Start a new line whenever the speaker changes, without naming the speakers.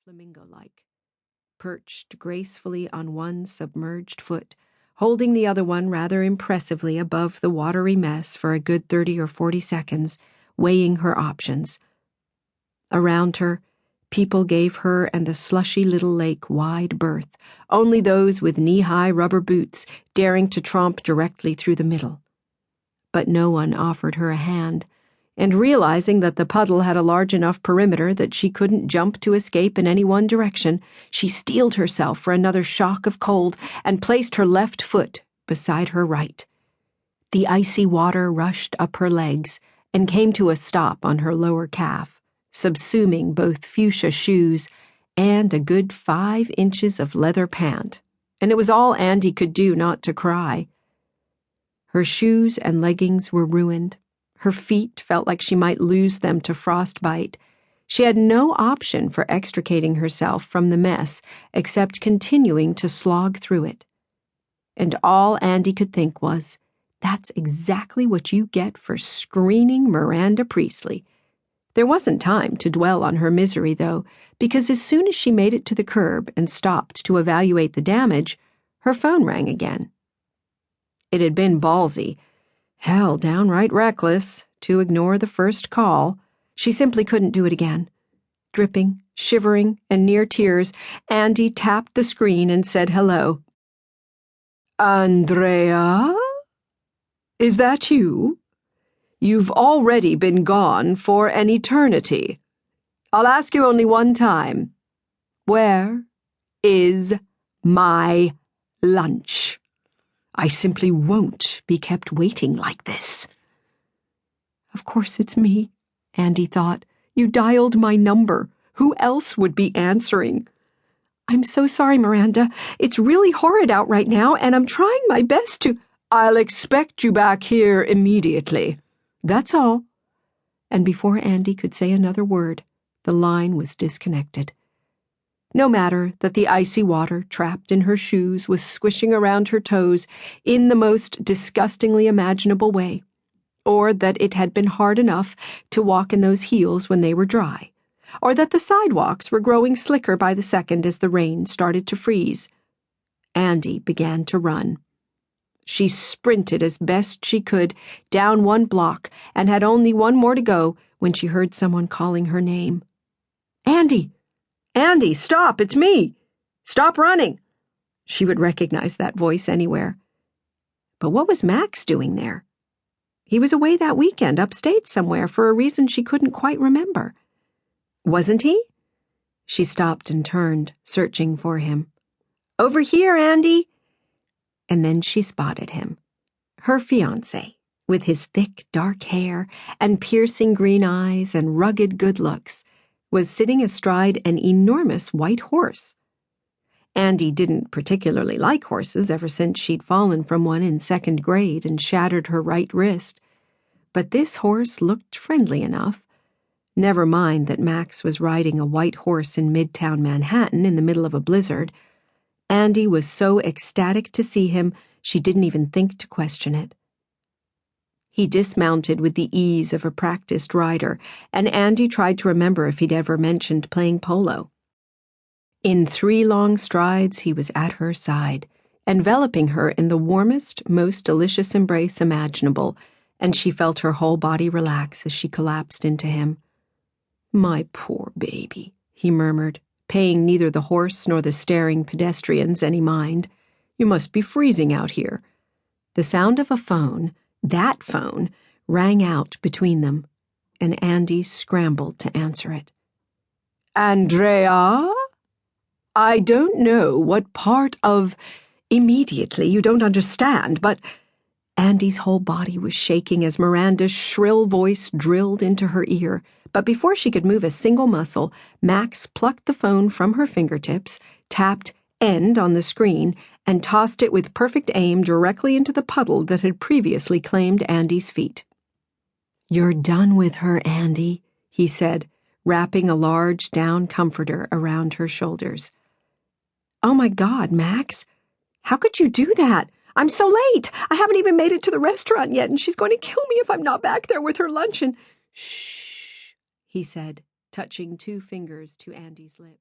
flamingo-like, perched gracefully on one submerged foot, holding the other one rather impressively above the watery mess for a good 30 or 40 seconds, weighing her options. Around her, people gave her and the slushy little lake wide berth, only those with knee-high rubber boots daring to tromp directly through the middle. But no one offered her a hand, and realizing that the puddle had a large enough perimeter that she couldn't jump to escape in any one direction, she steeled herself for another shock of cold and placed her left foot beside her right. The icy water rushed up her legs and came to a stop on her lower calf, subsuming both fuchsia shoes and a good 5 inches of leather pant, and it was all Andy could do not to cry. Her shoes and leggings were ruined. Her feet felt like she might lose them to frostbite. She had no option for extricating herself from the mess except continuing to slog through it. And all Andy could think was, that's exactly what you get for screening Miranda Priestly. There wasn't time to dwell on her misery, though, because as soon as she made it to the curb and stopped to evaluate the damage, her phone rang again. It had been ballsy, hell, downright reckless, to ignore the first call. She simply couldn't do it again. Dripping, shivering, and near tears, Andy tapped the screen and said hello. "Andrea? Is that you? You've already been gone for an eternity. I'll ask you only one time. Where is my lunch? I simply won't be kept waiting like this." Of course it's me, Andy thought. You dialed my number. Who else would be answering? I'm so sorry, Miranda. It's really horrid out right now, and I'm trying my best to— I'll expect you back here immediately. That's all. And before Andy could say another word, the line was disconnected. No matter that the icy water trapped in her shoes was squishing around her toes in the most disgustingly imaginable way, or that it had been hard enough to walk in those heels when they were dry, or that the sidewalks were growing slicker by the second as the rain started to freeze. Andy began to run. She sprinted as best she could down 1 block and had only 1 more to go when she heard someone calling her name. "Andy! Andy, stop! It's me! Stop running!" She would recognize that voice anywhere. But what was Max doing there? He was away that weekend upstate somewhere for a reason she couldn't quite remember. Wasn't he? She stopped and turned, searching for him. "Over here, Andy!" And then she spotted him. Her fiancé, with his thick, dark hair and piercing green eyes and rugged good looks, was sitting astride an enormous white horse. Andy didn't particularly like horses ever since she'd fallen from one in 2nd grade and shattered her right wrist. But this horse looked friendly enough. Never mind that Max was riding a white horse in Midtown Manhattan in the middle of a blizzard. Andy was so ecstatic to see him, she didn't even think to question it. He dismounted with the ease of a practiced rider, and Andy tried to remember if he'd ever mentioned playing polo. In 3 long strides, he was at her side, enveloping her in the warmest, most delicious embrace imaginable, and she felt her whole body relax as she collapsed into him. "My poor baby," he murmured, paying neither the horse nor the staring pedestrians any mind. "You must be freezing out here." The sound of a phone, that phone, rang out between them, and Andy scrambled to answer it. "Andrea? I don't know what part of immediately you don't understand, but—" Andy's whole body was shaking as Miranda's shrill voice drilled into her ear, but before she could move a single muscle, Max plucked the phone from her fingertips, tapped "end" on the screen, and tossed it with perfect aim directly into the puddle that had previously claimed Andy's feet. "You're done with her, Andy," he said, wrapping a large down comforter around her shoulders. "Oh my God, Max! How could you do that? I'm so late! I haven't even made it to the restaurant yet, and she's going to kill me if I'm not back there with her lunch and—" "Shh," he said, touching 2 fingers to Andy's lips.